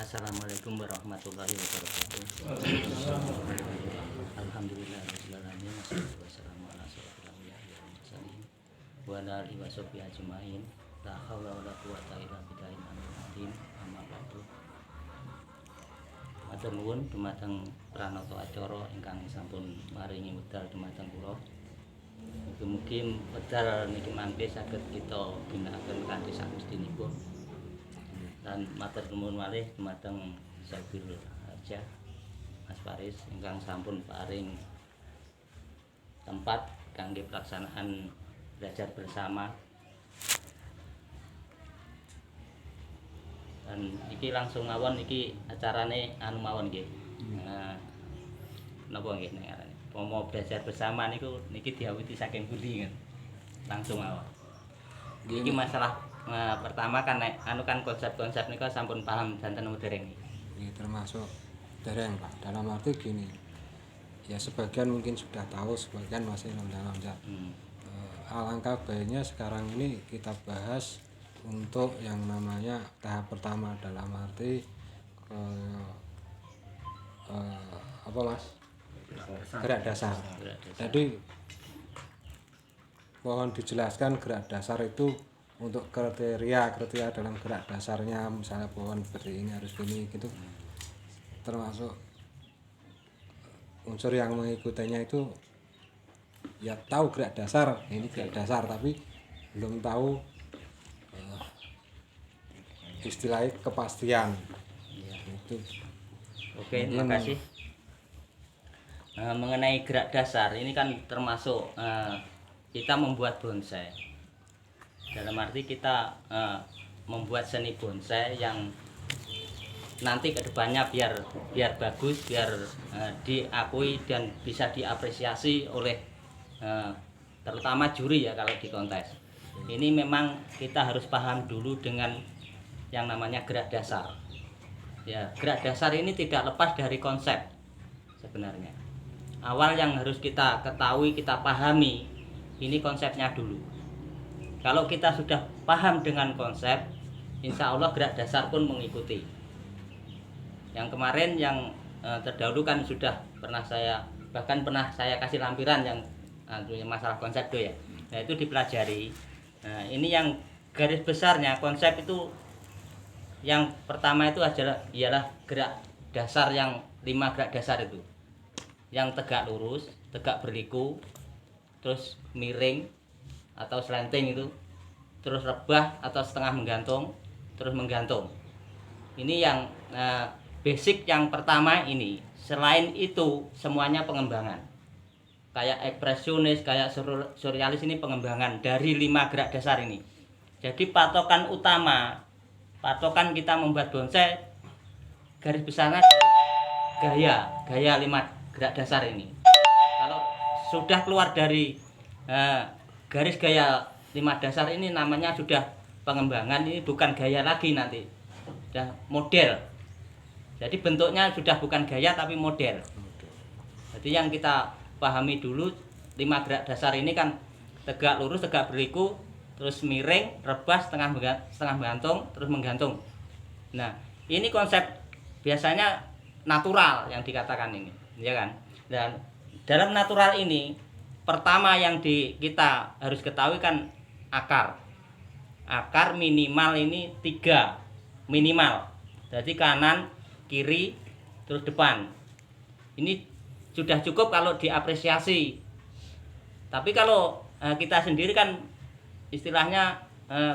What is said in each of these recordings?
Assalamualaikum warahmatullahi wabarakatuh. Alhamdulillahirobbilalamin. Wassalamu ala asyrofil anbiya'i wal mursalin wa ala alihi washabihi ajmain. La haula wala quwwata illa billahil aliyyil azim. Amma ba'du. Matur nuwun dumateng pranata acara ingkang sampun maringi wedal dumateng kula. Mugi-mugi wedal niki mangke saged kita ginakaken kanthi samestinipun. Dan matur nuwun malih dumateng Sabirul Harja Mas Faris ingkang sampun paring tempat kangge pelaksanaan belajar bersama. Dan iki langsung mawon iki acarane anu mawon nggih. Napa nggih nek arane? Pomo belajar bersama niku niki diawiti saking pundi kan? Langsung mawon. Iki masalah pertama kan anu kan konsep-konsep niku sampun paham danten dereng. Ini termasuk dereng Pak. Dalam arti gini, ya sebagian mungkin sudah tahu, sebagian masih loncat-loncat. Alangkah baiknya sekarang ini kita bahas untuk yang namanya tahap pertama dalam arti apa Mas? Gerak dasar. Jadi mohon dijelaskan gerak dasar itu untuk kriteria dalam gerak dasarnya, misalnya pohon seperti ini harus gini gitu, termasuk unsur yang mengikutinya itu ya tahu gerak dasar, ini gerak dasar tapi belum tahu istilahnya kepastian itu. Oke, terima kasih. Mengenai gerak dasar ini kan termasuk kita membuat bonsai. Dalam arti kita membuat seni bonsai yang nanti kedepannya biar bagus, biar diakui dan bisa diapresiasi oleh terutama juri ya kalau di kontes. Ini memang kita harus paham dulu dengan yang namanya gerak dasar. Ya, gerak dasar ini tidak lepas dari konsep sebenarnya. Awal yang harus kita ketahui, kita pahami, ini konsepnya dulu. Kalau kita sudah paham dengan konsep, insya Allah gerak dasar pun mengikuti. Yang kemarin yang terdahulu kan sudah pernah saya kasih lampiran yang masalah konsep itu ya. Nah, itu dipelajari. Nah, ini yang garis besarnya konsep itu yang pertama itu ialah gerak dasar yang 5 gerak dasar itu. Yang tegak lurus, tegak berliku, terus miring atau slanting itu, terus rebah atau setengah menggantung, terus menggantung. Ini yang basic yang pertama ini. Selain itu semuanya pengembangan. Kayak ekspresionis, kayak surrealis ini pengembangan dari 5 gerak dasar ini. Jadi patokan utama, patokan kita membuat bonsai garis besarnya gaya 5 gerak dasar ini. Kalau sudah keluar dari garis gaya 5 dasar ini namanya sudah pengembangan, ini bukan gaya lagi nanti, sudah model. Jadi bentuknya sudah bukan gaya tapi model. Jadi yang kita pahami dulu 5 gerak dasar ini kan tegak lurus, tegak berliku, terus miring, rebah, setengah menggantung, terus menggantung. Nah, ini konsep biasanya natural yang dikatakan ini, ya kan? Dan dalam natural ini pertama yang kita harus ketahui kan akar. Akar minimal ini 3 minimal. Jadi kanan, kiri, terus depan. Ini sudah cukup kalau diapresiasi. Tapi kalau kita sendiri kan istilahnya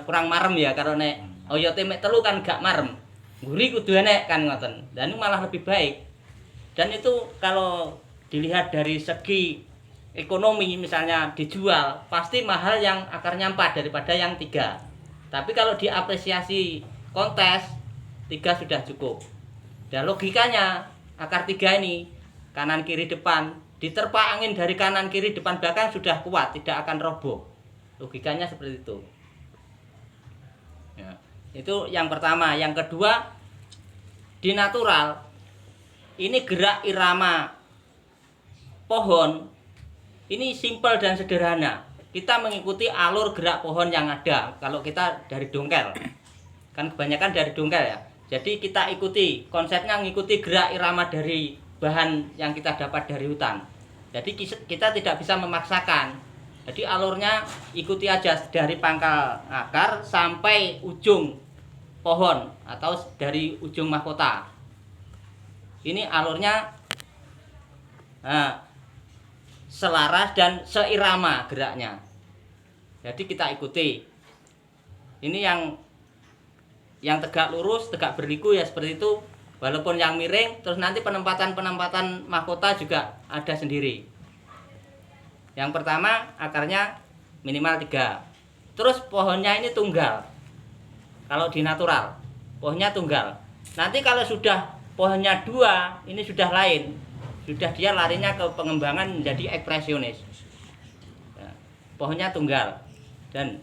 kurang marem ya, kalau nek oyote mek telu kan gak marem. Guri kudu enek kan ngoten. Dan itu malah lebih baik. Dan itu kalau dilihat dari segi ekonomi, misalnya dijual pasti mahal yang akarnya 4 daripada yang 3. Tapi kalau diapresiasi kontes 3 sudah cukup. Dan logikanya akar 3 ini kanan kiri depan diterpa angin dari kanan kiri depan belakang sudah kuat, tidak akan roboh. Logikanya seperti itu. Ya, itu yang pertama. Yang kedua, di natural ini gerak irama pohon ini simpel dan sederhana. Kita mengikuti alur gerak pohon yang ada. Kalau kita dari dongkel, kan kebanyakan dari dongkel ya. Jadi kita ikuti, konsepnya mengikuti gerak irama dari bahan yang kita dapat dari hutan. Jadi kita tidak bisa memaksakan. Jadi alurnya ikuti aja dari pangkal akar sampai ujung pohon atau dari ujung mahkota. Ini alurnya selaras dan seirama geraknya. Jadi kita ikuti. Ini yang tegak lurus, tegak berliku ya seperti itu. Walaupun yang miring, terus nanti penempatan mahkota juga ada sendiri. Yang pertama akarnya minimal 3. Terus pohonnya ini tunggal. Kalau di natural, pohonnya tunggal. Nanti kalau sudah pohonnya 2, ini sudah lain. Sudah dia larinya ke pengembangan menjadi ekspresionis. Nah, pohonnya tunggal. Dan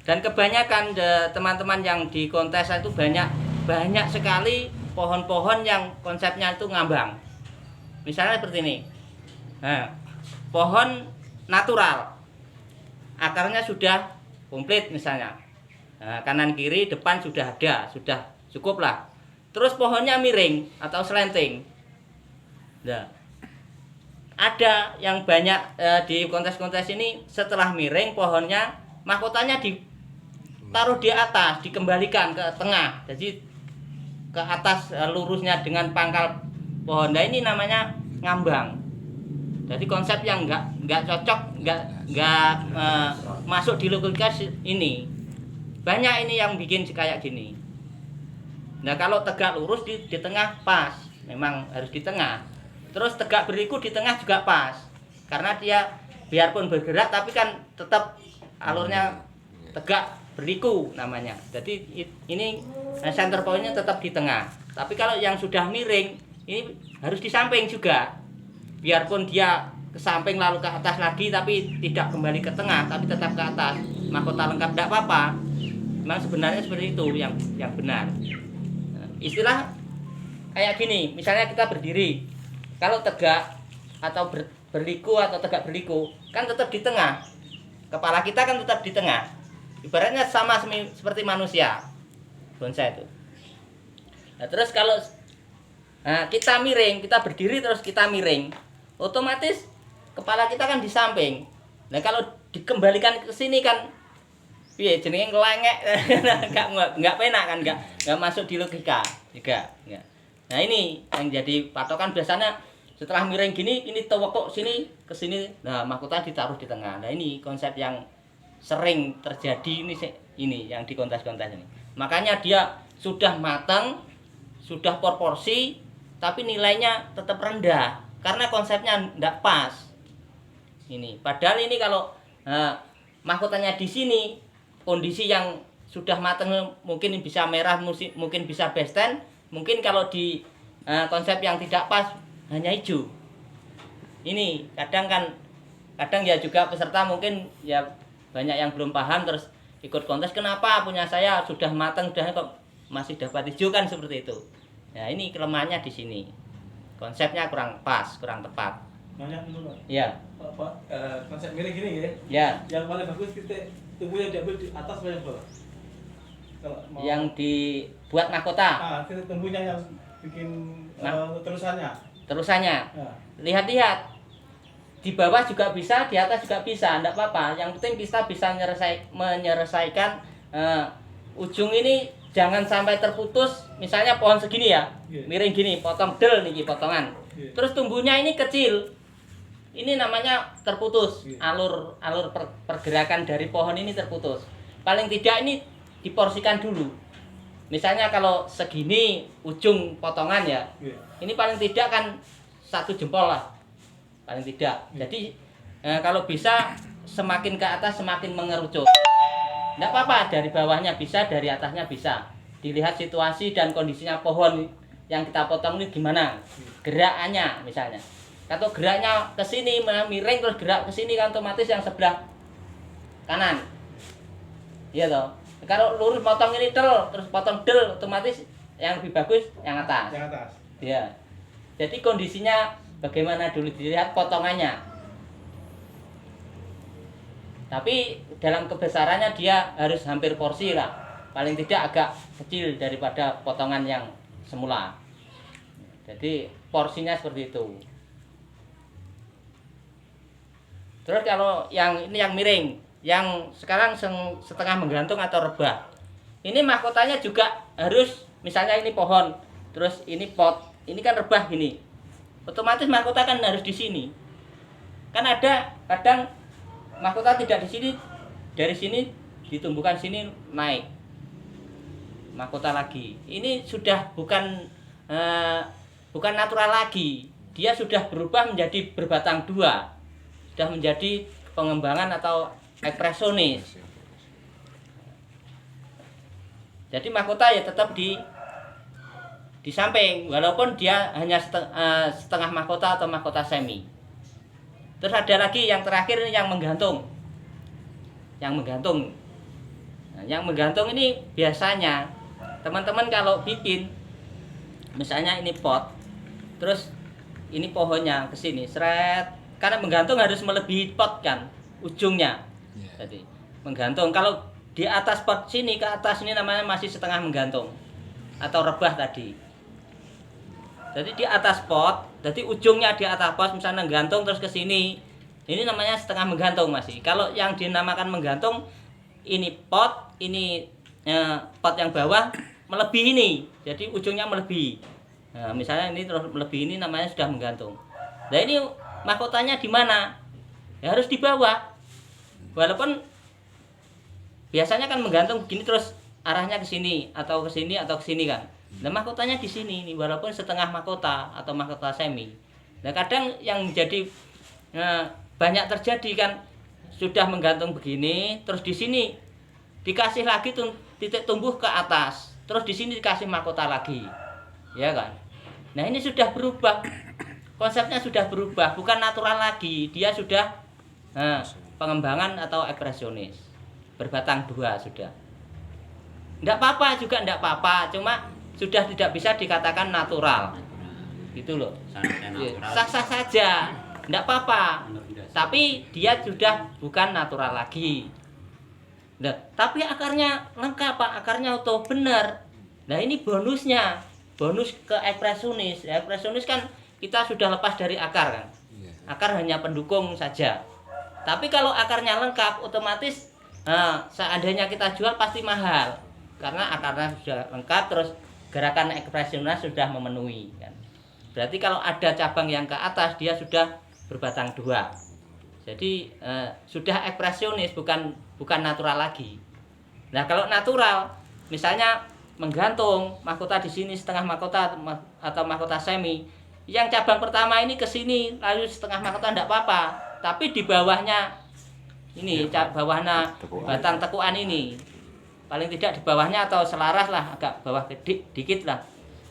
kebanyakan teman-teman yang di kontes itu banyak sekali pohon-pohon yang konsepnya itu ngambang. Misalnya seperti ini. Nah, pohon natural. Akarnya sudah komplit misalnya. Nah, kanan kiri depan sudah ada, sudah cukup lah. Terus pohonnya miring atau slanting. Nah, ada yang banyak di kontes-kontes ini setelah miring pohonnya, mahkotanya ditaruh di atas, dikembalikan ke tengah. Jadi ke atas lurusnya dengan pangkal pohon. Nah, ini namanya ngambang. Jadi konsep yang nggak cocok, nggak masuk di logika ini. Banyak ini yang bikin kayak gini. Nah, kalau tegak lurus di tengah pas, memang harus di tengah. Terus tegak berliku di tengah juga pas, karena dia biarpun bergerak tapi kan tetap alurnya tegak berliku namanya. Jadi ini center pointnya tetap di tengah. Tapi kalau yang sudah miring ini harus di samping juga. Biarpun dia ke samping lalu ke atas lagi tapi tidak kembali ke tengah tapi tetap ke atas. Mahkota lengkap tidak apa-apa. Memang sebenarnya seperti itu yang benar. Nah, istilah kayak gini, misalnya kita berdiri. Kalau tegak atau berliku atau tegak berliku kan tetap di tengah. Kepala kita kan tetap di tengah. Ibaratnya sama seperti manusia. Bonsai itu. Nah, terus kalau kita miring, kita berdiri terus kita miring, otomatis kepala kita kan di samping. Nah, kalau dikembalikan ke sini kan piye jenenge ngelengek enggak penak kan, enggak masuk di logika juga. Nah, ini yang jadi patokan biasanya setelah miring gini, ini tewekok sini ke sini. Nah, mahkota ditaruh di tengah. Nah, ini konsep yang sering terjadi ini yang di kontes-kontes ini. Makanya dia sudah matang, sudah proporsi, tapi nilainya tetap rendah karena konsepnya tidak pas. Ini padahal ini kalau mahkotanya di sini, kondisi yang sudah matang mungkin bisa merah, mungkin bisa besten, mungkin kalau di konsep yang tidak pas hanya hijau. Ini kadang ya juga peserta mungkin ya banyak yang belum paham terus ikut kontes, kenapa punya saya sudah matang sudah kok masih dapat hijau kan seperti itu. Nah, ini kelemahannya di sini. Konsepnya kurang pas, kurang tepat. Nanya dulu, Pak. Ya. Konsep miring gini ya. Ya. Yang paling bagus kita tumbuh yang diambil di atas apa yang bawah? Kalau mau, yang dibuat mahkota. kita tumbuhnya yang bikin Terusannya. Lihat-lihat. Di bawah juga bisa, di atas juga bisa, enggak apa-apa. Yang penting kita bisa menyelesaikan ujung ini jangan sampai terputus. Misalnya pohon segini ya, miring gini, potong del nih potongan. Terus tumbuhnya ini kecil. Ini namanya terputus. Alur pergerakan dari pohon ini terputus. Paling tidak ini diporsikan dulu. Misalnya kalau segini ujung potongan ya, ini paling tidak kan 1 jempol lah. Paling tidak. Jadi kalau bisa semakin ke atas semakin mengerucut. Tidak apa-apa, dari bawahnya bisa, dari atasnya bisa. Dilihat situasi dan kondisinya pohon yang kita potong ini gimana. Gerakannya misalnya. Kalau geraknya ke sini miring terus gerak ke sini kan otomatis yang sebelah kanan. Iya toh. Kalau lurus potong ini terus potong del otomatis yang lebih bagus yang atas. Yang atas. Ya. Jadi kondisinya bagaimana dulu dilihat potongannya. Tapi dalam kebesarannya dia harus hampir porsi lah. paling tidak agak kecil daripada potongan yang semula. Jadi porsinya seperti itu. Terus kalau yang ini yang miring, yang sekarang setengah menggantung atau rebah, ini mahkotanya juga harus, misalnya ini pohon, terus ini pot, ini kan rebah gini, otomatis mahkota kan harus di sini. Kan ada kadang mahkota tidak di sini, dari sini ditumbuhkan sini naik mahkota lagi. Ini sudah bukan natural lagi, dia sudah berubah menjadi berbatang dua, sudah menjadi pengembangan atau ekspresionis. Jadi mahkota ya tetap di samping, walaupun dia hanya setengah mahkota atau mahkota semi. Terus ada lagi yang terakhir yang menggantung. Nah, yang menggantung ini biasanya teman-teman kalau bikin, misalnya ini pot, terus ini pohonnya ke sini, seret, karena menggantung harus melebihi pot kan, ujungnya. Jadi menggantung, kalau di atas pot sini ke atas ini namanya masih setengah menggantung atau rebah tadi. Jadi di atas pot, jadi ujungnya di atas pot misalnya menggantung terus ke sini, ini namanya setengah menggantung masih. Kalau yang dinamakan menggantung, ini pot, ini pot yang bawah melebihi ini, jadi ujungnya melebihi. Nah, misalnya ini terus melebihi, ini namanya sudah menggantung. Nah ini mahkotanya di mana? Ya harus di bawah. Walaupun biasanya kan menggantung begini terus arahnya ke sini atau ke sini atau ke sini kan. Nah mahkotanya di sini nih, walaupun setengah mahkota atau mahkota semi. Nah kadang yang menjadi banyak terjadi kan, sudah menggantung begini, terus di sini dikasih lagi titik tumbuh ke atas, terus di sini dikasih mahkota lagi, ya kan? Nah ini sudah berubah, konsepnya sudah berubah, bukan natural lagi, dia sudah pengembangan atau ekspresionis, berbatang dua sudah. Tidak apa-apa juga, tidak apa-apa, cuma sudah tidak bisa dikatakan natural, gitu loh. Sah-sah saja, tidak apa-apa, tapi dia sudah bukan natural lagi. Nah, tapi akarnya lengkap Pak, akarnya utuh benar. Nah ini bonusnya, bonus ke ekspresionis. Ya, ekspresionis kan kita sudah lepas dari akar kan, akar hanya pendukung saja. Tapi kalau akarnya lengkap, otomatis seandainya kita jual pasti mahal, karena akarnya sudah lengkap, terus gerakan ekspresionis sudah memenuhi kan. Berarti kalau ada cabang yang ke atas, dia sudah berbatang dua. Jadi sudah ekspresionis, bukan natural lagi. Nah kalau natural, misalnya menggantung mahkota di sini setengah mahkota atau mahkota semi, yang cabang pertama ini ke sini lalu setengah mahkota tidak apa-apa, tapi di bawahnya ini, bawahnya batang tekuan ini, paling tidak di bawahnya atau selaras lah, agak bawah dikit lah,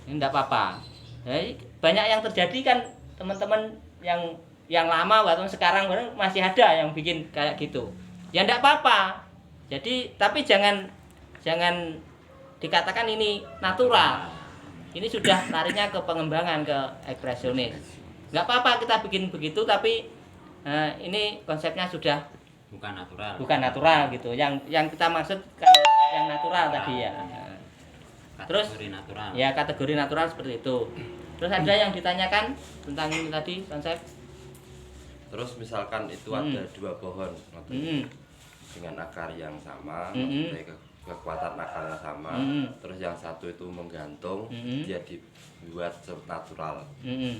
ini tidak apa-apa. Jadi banyak yang terjadi kan teman-teman yang lama walaupun sekarang masih ada yang bikin kayak gitu. Ya enggak apa-apa. Jadi tapi jangan dikatakan ini natural. Ini sudah larinya ke pengembangan, ke ekspresionis. Enggak apa-apa kita bikin begitu, tapi ini konsepnya sudah bukan natural gitu. Yang kita maksud kan yang natural tadi ya. Terus natural. Ya kategori natural seperti itu. Terus ada yang ditanyakan tentang ini tadi konsep. Terus misalkan itu ada dua pohon dengan akar yang sama, kekuatan akarnya sama, terus yang satu itu menggantung, dia dibuat natural,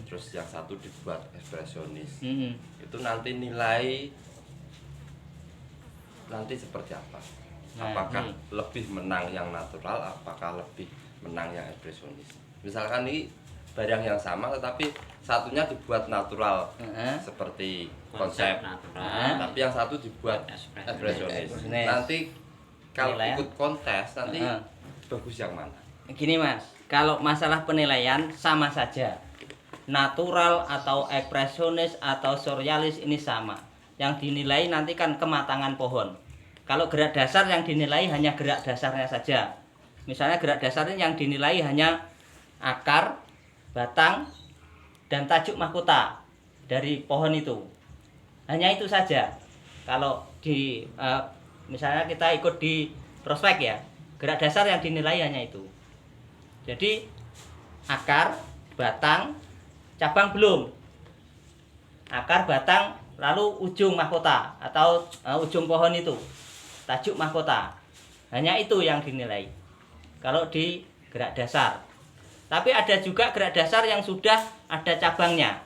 terus yang satu dibuat ekspresionis. Itu nanti nilai nanti seperti apa? Apakah lebih menang yang natural, apakah lebih menang yang ekspresionis? Misalkan ini barang yang sama tetapi satunya dibuat natural seperti konsep natural, tapi yang satu dibuat ekspresionis. Nanti kalau ikut kontes nanti bagus yang mana? Gini Mas, kalau masalah penilaian sama saja, natural atau ekspresionis atau surrealis ini sama. Yang dinilai nanti kan kematangan pohon. Kalau gerak dasar yang dinilai hanya gerak dasarnya saja. Misalnya gerak dasar ini yang dinilai hanya akar, batang, dan tajuk mahkota dari pohon itu. Hanya itu saja. Kalau di misalnya kita ikut di prospek ya, gerak dasar yang dinilai hanya itu. Jadi akar, batang, cabang belum. Akar, batang, lalu ujung mahkota atau ujung pohon itu, tajuk mahkota. Hanya itu yang dinilai kalau di gerak dasar. Tapi ada juga gerak dasar yang sudah ada cabangnya.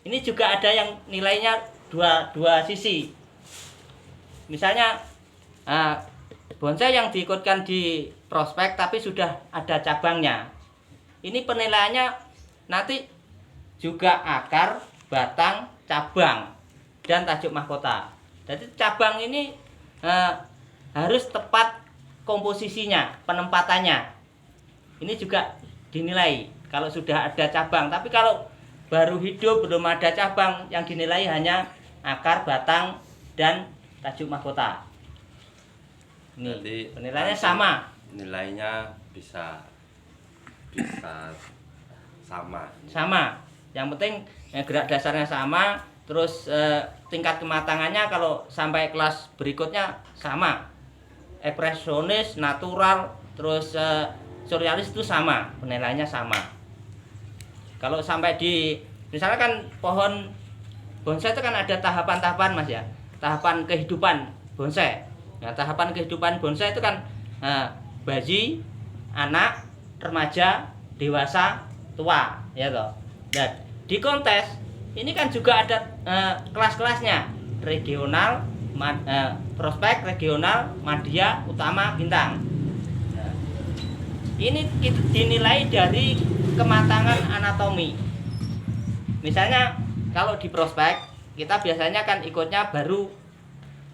Ini juga ada yang nilainya dua sisi. Misalnya bonsai yang diikutkan di prospek tapi sudah ada cabangnya. Ini penilaiannya nanti juga akar, batang, cabang, dan tajuk mahkota. Jadi cabang ini harus tepat komposisinya, penempatannya. Ini juga dinilai kalau sudah ada cabang. Tapi kalau baru hidup belum ada cabang, yang dinilai hanya akar, batang, dan tajuk mahkota. Ini Jadi penilaiannya nanti sama. Nilainya bisa sama. Yang penting gerak dasarnya sama. Terus tingkat kematangannya kalau sampai kelas berikutnya sama. Ekspresionis, natural, terus surrealis itu sama, penilaiannya sama. Kalau sampai di misalnya kan pohon bonsai itu kan ada tahapan-tahapan Mas ya. Tahapan kehidupan bonsai. Nah, tahapan kehidupan bonsai itu kan bayi, anak, remaja, dewasa, tua, ya toh. Dan di kontes ini kan juga ada kelas-kelasnya, regional, prospek, regional, madya, utama, bintang. Nah, ini dinilai dari kematangan anatomi. Misalnya kalau di prospek kita biasanya kan ikutnya baru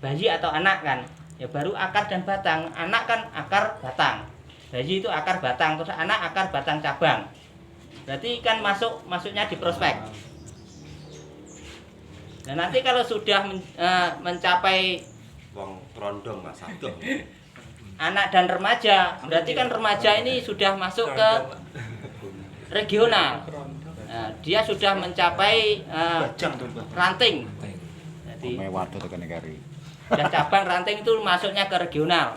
bayi atau anak kan, ya baru akar dan batang. Anak kan akar batang, bayi itu akar batang, terus anak akar batang cabang. Berarti kan masuknya di prospek. Nah nanti kalau sudah mencapai wong trondong Mas Abdul. anak dan remaja, berarti kan remaja ini sudah masuk ke regional. Nah, dia sudah mencapai ranting. Jadi dan cabang ranting itu masuknya ke regional.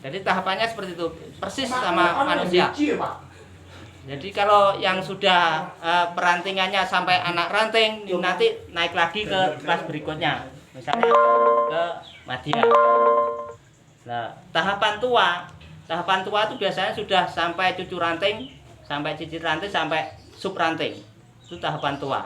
Jadi tahapannya seperti itu, persis sama manusia. Jadi kalau yang sudah perantingannya sampai anak ranting, nanti naik lagi ke kelas berikutnya, misalnya ke madya. Nah, tahapan tua itu biasanya sudah sampai cucu ranting, sampai cicit ranting, sampai sub ranting. Itu tahapan tua.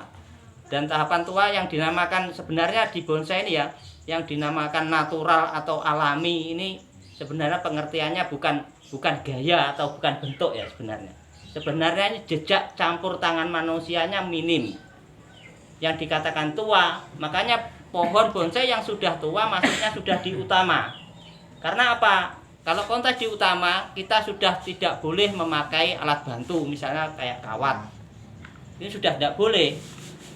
Dan tahapan tua yang dinamakan sebenarnya di bonsai ini ya, yang dinamakan natural atau alami ini sebenarnya pengertiannya bukan gaya atau bukan bentuk ya sebenarnya. Sebenarnya ini jejak campur tangan manusianya minim. Yang dikatakan tua, makanya pohon bonsai yang sudah tua maksudnya sudah di utama. Karena apa? Kalau konteks di utama, kita sudah tidak boleh memakai alat bantu, misalnya kayak kawat. Ini sudah tidak boleh.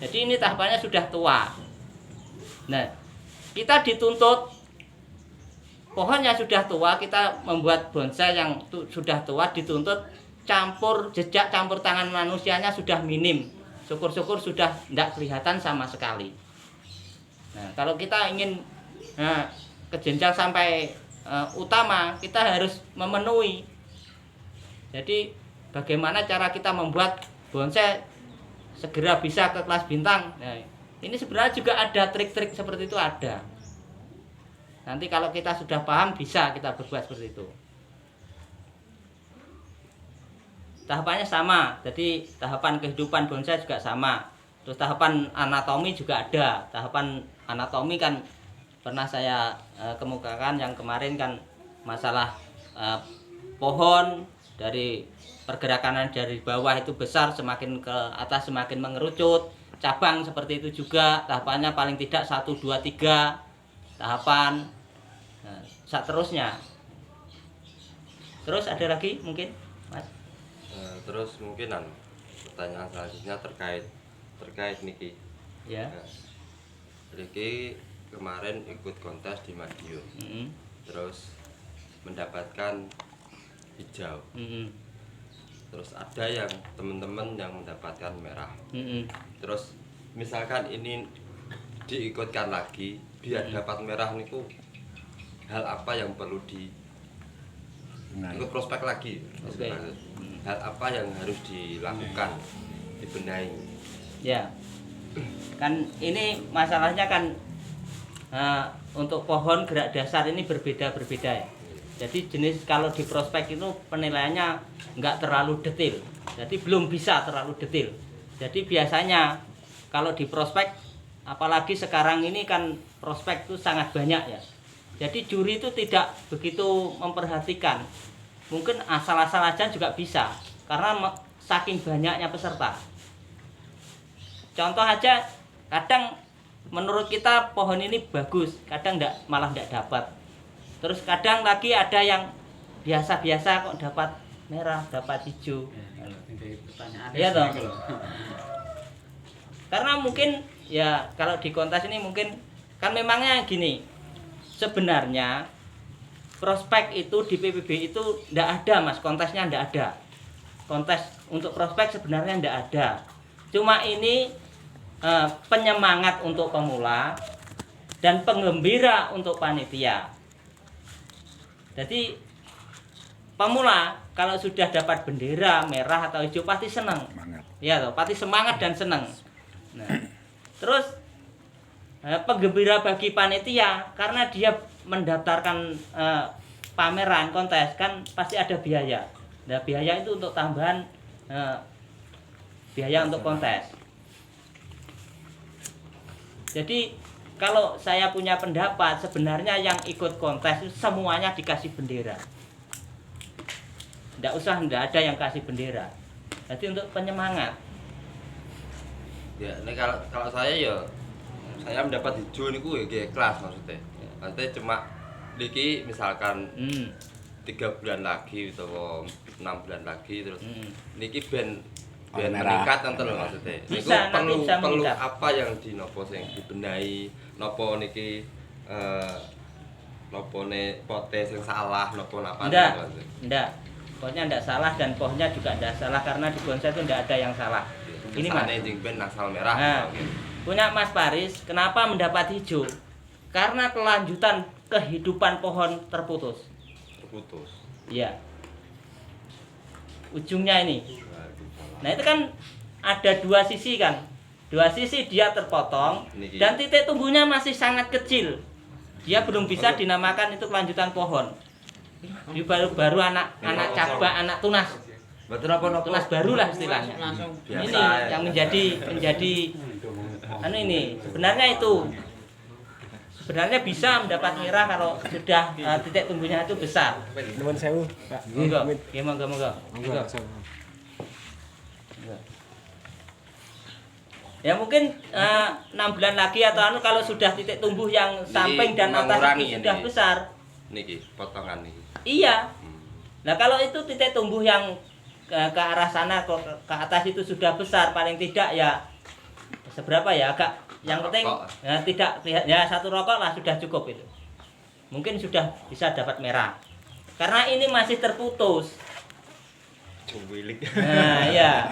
Jadi ini tahapannya sudah tua. Nah, kita dituntut pohonnya sudah tua, kita membuat bonsai yang sudah tua dituntut jejak campur tangan manusianya sudah minim. Syukur-syukur sudah tidak kelihatan sama sekali. Nah, kalau kita ingin ke jenjang sampai utama, kita harus memenuhi. Jadi bagaimana cara kita membuat bonsai segera bisa ke kelas bintang? Nah, ini sebenarnya juga ada trik-trik seperti itu ada. Nanti kalau kita sudah paham bisa kita berbuat seperti itu. Tahapannya sama, jadi tahapan kehidupan bonsai juga sama. Terus tahapan anatomi juga ada. Tahapan anatomi kan pernah saya kemukakan yang kemarin kan masalah pohon dari pergerakan dari bawah itu besar semakin ke atas semakin mengerucut. Cabang seperti itu juga tahapannya paling tidak 1, 2, 3 tahapan. Nah, seterusnya. Terus ada lagi mungkin Mas? Terus mungkin pertanyaan selanjutnya terkait niki. Ya. Riki kemarin ikut kontes di Madiun. Terus mendapatkan hijau. Terus ada yang teman-teman yang mendapatkan merah. Terus misalkan ini diikutkan lagi biar dapat merah niku, hal apa yang perlu ikut prospek lagi. Oke. Hal apa yang harus dilakukan, dibenahi? Ya, kan ini masalahnya kan untuk pohon gerak dasar ini berbeda-berbeda ya. Jadi jenis kalau di prospek itu penilaiannya nggak terlalu detail. Jadi belum bisa terlalu detail. Jadi biasanya kalau di prospek, apalagi sekarang ini kan prospek itu sangat banyak ya. Jadi juri itu tidak begitu memperhatikan. Mungkin asal-asal aja juga bisa karena saking banyaknya peserta. Contoh aja, kadang menurut kita pohon ini bagus, kadang malah enggak dapat. Terus kadang lagi ada yang biasa-biasa kok dapat merah, dapat hijau. Iya toh. Karena mungkin ya kalau di kontes ini mungkin kan memangnya gini. Sebenarnya prospek itu di PPB itu enggak ada Mas, kontesnya enggak ada. Kontes untuk prospek sebenarnya enggak ada. Cuma ini penyemangat untuk pemula dan penggembira untuk panitia. Jadi pemula kalau sudah dapat bendera merah atau hijau pasti senang. Ya toh, pasti semangat dan senang. Nah, terus penggembira bagi panitia karena dia mendaftarkan pameran kontes kan pasti ada biaya. Nah, biaya itu untuk tambahan biaya untuk kontes. Jadi kalau saya punya pendapat sebenarnya yang ikut kontes itu semuanya dikasih bendera. Tidak ada yang kasih bendera. Jadi untuk penyemangat. Ya, ini kalau saya saya mendapat hijau niku ya kelas maksudnya. Maksudnya cuma niki misalkan 3 bulan lagi atau 6 bulan lagi terus niki ben meningkat enten lho maksudnya. Niku perlu apa yang dinopo sing dibenahi, nopo niki nopo ne pote sing salah, nopo napa Ndak. Pokoknya ndak salah dan pohonnya juga ndak salah karena di bonsai itu ndak ada yang salah. Ini Mas. Jeng ben asal merah. Nah, punya Mas Paris, kenapa mendapat hijau? Karena kelanjutan kehidupan pohon terputus. Terputus. Iya. Ujungnya ini. Nah, itu kan ada dua sisi kan. Dua sisi dia terpotong dan titik tumbuhnya masih sangat kecil. Dia belum bisa dinamakan itu kelanjutan pohon. Dia baru anak cabang, anak tunas. Betul apa Tunas baru lah istilahnya. Ini yang menjadi ini sebenarnya itu sebenarnya bisa mendapat merah kalau sudah titik tumbuhnya itu besar. Nuwun sewu, Pak. Monggo. Ya mungkin 6 bulan lagi atau kalau sudah titik tumbuh yang samping dan atas itu sudah besar. Niki potongan niki. Iya. Nah kalau itu titik tumbuh yang ke arah sana ke atas itu sudah besar paling tidak ya seberapa ya agak yang penting ya, tidak ya 1 rokok lah sudah cukup itu. Mungkin sudah bisa dapat merah. Karena ini masih terputus. Nah, ya.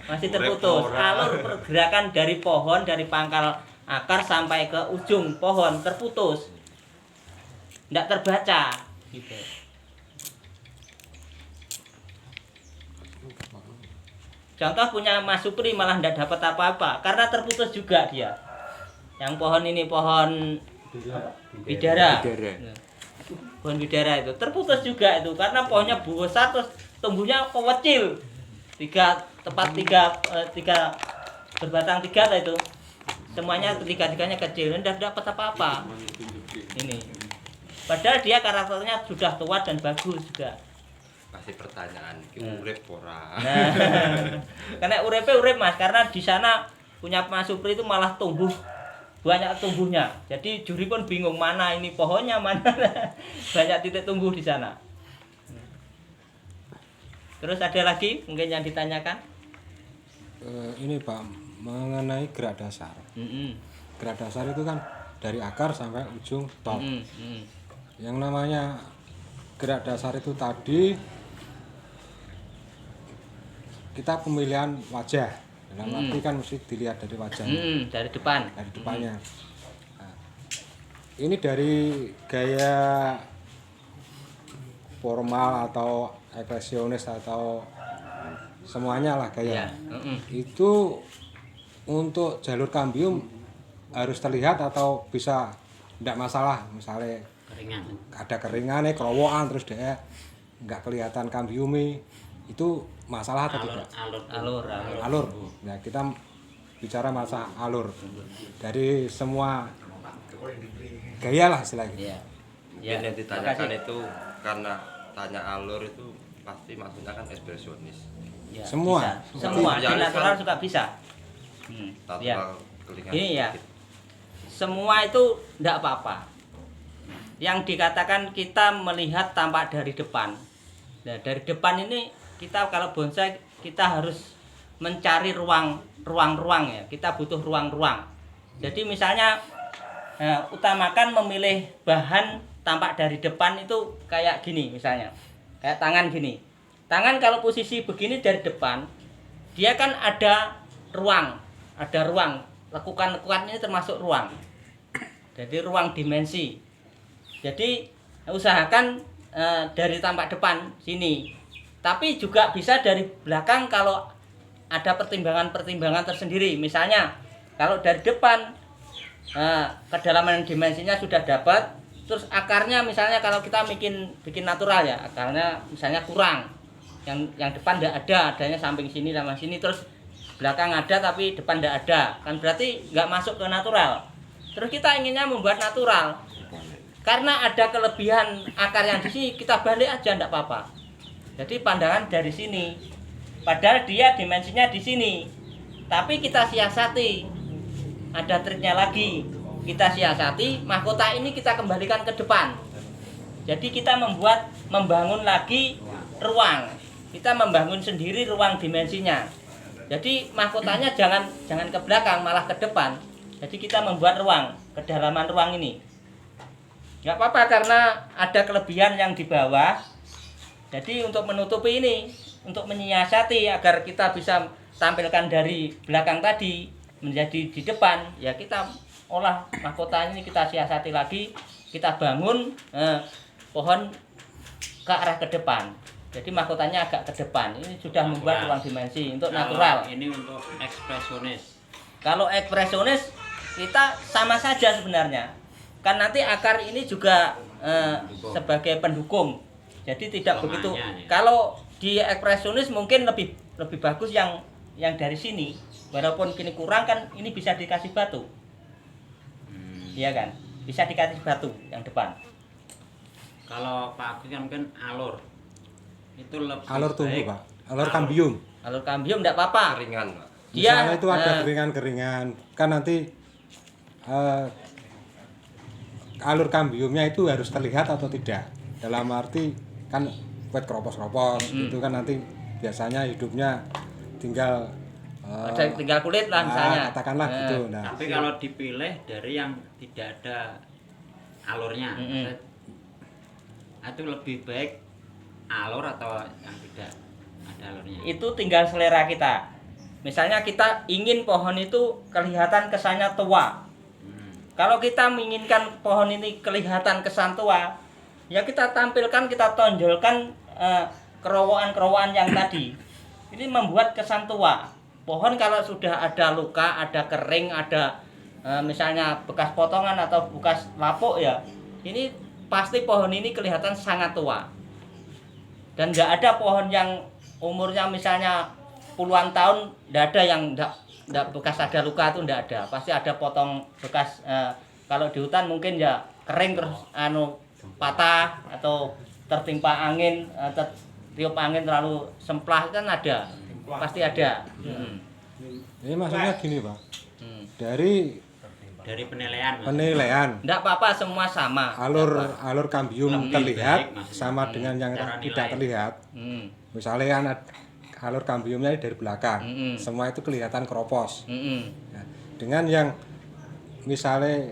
Masih terputus. Alur pergerakan dari pohon dari pangkal akar sampai ke ujung pohon terputus. Tidak terbaca gitu. Contoh punya Mas Supri malah tidak dapat apa-apa karena terputus juga dia. Yang pohon ini pohon bidara. Pohon bidara itu terputus juga itu karena pohonnya besar terus tumbuhnya kecil. Tiga berbatang 3 lah itu. Semuanya tiga-tiganya kecil, tidak dapat apa-apa. Ini. Padahal dia karakternya sudah tua dan bagus juga. Masih pertanyaan, urip ora. Nah, karena urip Mas, karena di sana punya Mas Supri itu malah tumbuh banyak tumbuhnya. Jadi juri pun bingung mana ini pohonnya mana. Banyak titik tumbuh di sana. Terus ada lagi mungkin yang ditanyakan? Ini Pak mengenai gerak dasar. Gerak dasar itu kan dari akar sampai ujung top. Yang namanya gerak dasar itu tadi kita pemilihan wajah, dalam arti kan mesti dilihat dari wajahnya, dari depan, dari depannya. Nah, ini dari gaya formal atau ekspresionis atau semuanya lah Ya. kayak itu untuk jalur kambium harus terlihat atau bisa tidak masalah, misalnya Keringan. ada keringan kerowokan terus dia nggak kelihatan kambiumi, itu masalah atau tidak? Alur. Alur ya, kita bicara masa alur dari semua gaya lah istilahnya. Iya. Mungkin yang ditanyakan makasih. itu karena tanya alur itu pasti maksudnya kan ekspresionis. Ya, Semua. bisa. Semua di Surrealis natural kan? juga bisa. Ya. Natural kelingan Ini ya. sedikit. Semua itu tidak apa-apa. Yang dikatakan kita melihat tampak dari depan. Nah, dari depan ini kita kalau bonsai kita harus mencari ruang-ruang ya. Kita butuh ruang-ruang. Jadi misalnya utamakan memilih bahan tampak dari depan itu kayak gini misalnya. Kayak tangan gini. Tangan kalau posisi begini dari depan, dia kan ada ruang. Lekukan-lekukan ini termasuk ruang. Jadi ruang dimensi. Jadi usahakan dari tampak depan sini. Tapi juga bisa dari belakang kalau ada pertimbangan-pertimbangan tersendiri. Misalnya kalau dari depan kedalaman dimensinya sudah dapat, terus akarnya misalnya kalau kita bikin natural ya, akarnya misalnya kurang. Yang depan tidak ada, adanya samping sini sama sini, terus belakang ada tapi depan tidak ada, kan berarti nggak masuk ke natural. Terus kita inginnya membuat natural, karena ada kelebihan akar yang di sini, kita balik aja tidak apa-apa. Jadi pandangan dari sini, padahal dia dimensinya di sini, tapi kita siasati, ada triknya lagi, kita siasati mahkota ini kita kembalikan ke depan. Jadi kita membangun lagi ruang. Kita membangun sendiri ruang dimensinya. Jadi mahkotanya jangan ke belakang, malah ke depan. Jadi kita membuat ruang, kedalaman ruang ini. Nggak apa-apa karena ada kelebihan yang di bawah. Jadi untuk menutupi ini, untuk menyiasati agar kita bisa tampilkan dari belakang tadi menjadi di depan, ya kita olah mahkota ini, kita siasati lagi, kita bangun pohon ke arah ke depan. Jadi mahkotanya agak ke depan. Ini sudah membuat ruang dimensi untuk natural. Ini untuk ekspresionis. Kalau ekspresionis kita sama saja sebenarnya. Kan nanti akar ini juga sebagai pendukung. Jadi tidak begitu. Ya. Kalau di ekspresionis mungkin lebih bagus yang dari sini. Walaupun kini kurang kan ini bisa dikasih batu. Iya kan? Bisa dikasih batu yang depan. Kalau Pak Agus kan mungkin alur. Itu lebih Alur tumbuh baik. Pak, alur kambium. Alur kambium enggak apa-apa. Keringan, Pak. Misalnya itu ada keringan-keringan, kan nanti alur kambiumnya itu harus terlihat atau tidak. Dalam arti kan buat keropos-keropos itu kan nanti biasanya hidupnya tinggal Ada tinggal kulit lah misalnya. katakanlah gitu. Nah, Tapi kalau dipilih dari yang tidak ada alurnya, itu lebih baik alur atau yang tidak ada alurnya. Itu tinggal selera kita. Misalnya kita ingin pohon itu kelihatan kesannya tua. Kalau kita menginginkan pohon ini kelihatan kesan tua, ya kita tampilkan, kita tonjolkan kerowokan-kerowokan yang tadi. Ini membuat kesan tua. Pohon kalau sudah ada luka, ada kering, ada misalnya bekas potongan atau bekas lapuk ya, ini pasti pohon ini kelihatan sangat tua. Dan nggak ada pohon yang umurnya misalnya puluhan tahun, nggak ada yang nggak bekas ada luka, itu nggak ada. Pasti ada potong bekas. Kalau di hutan mungkin ya kering terus patah atau tertimpa angin, tertiup angin terlalu semplah kan ada, pasti ada. ini maksudnya gini Pak, dari Dari penilaian. Mas. penilaian Nggak apa-apa, semua sama. alur kambium Lebih terlihat baik, maksudnya. sama dengan yang Cara tidak nilai. terlihat. Hmm. Misalnya kan alur kambiumnya dari belakang, semua itu kelihatan keropos. Hmm. Nah, dengan yang misalnya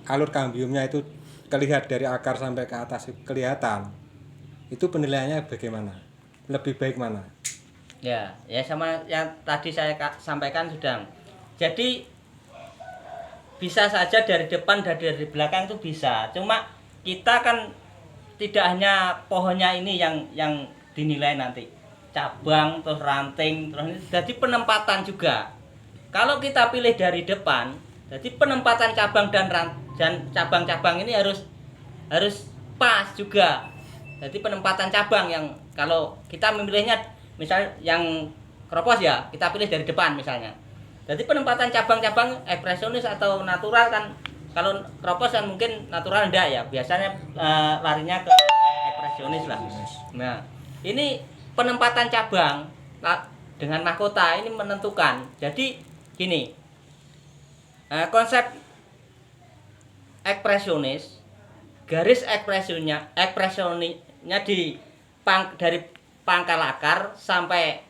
alur kambiumnya itu terlihat dari akar sampai ke atas kelihatan, itu penilaiannya bagaimana? Lebih baik mana? Ya sama yang tadi saya sampaikan sudah. Jadi bisa saja dari depan dan dari belakang itu bisa. Cuma kita kan tidak hanya pohonnya ini yang dinilai nanti, cabang terus ranting terus ini, jadi penempatan juga. Kalau kita pilih dari depan, jadi penempatan cabang dan cabang-cabang ini harus pas juga. Jadi penempatan cabang yang kalau kita memilihnya misal yang kropos ya kita pilih dari depan misalnya. Jadi penempatan cabang-cabang ekspresionis atau natural kan, kalau kropos kan mungkin natural enggak ya, biasanya larinya ke ekspresionis lah. Nah ini penempatan cabang dengan mahkota ini menentukan. Jadi gini, konsep ekspresionis, garis ekspresionisnya dari pangkal akar sampai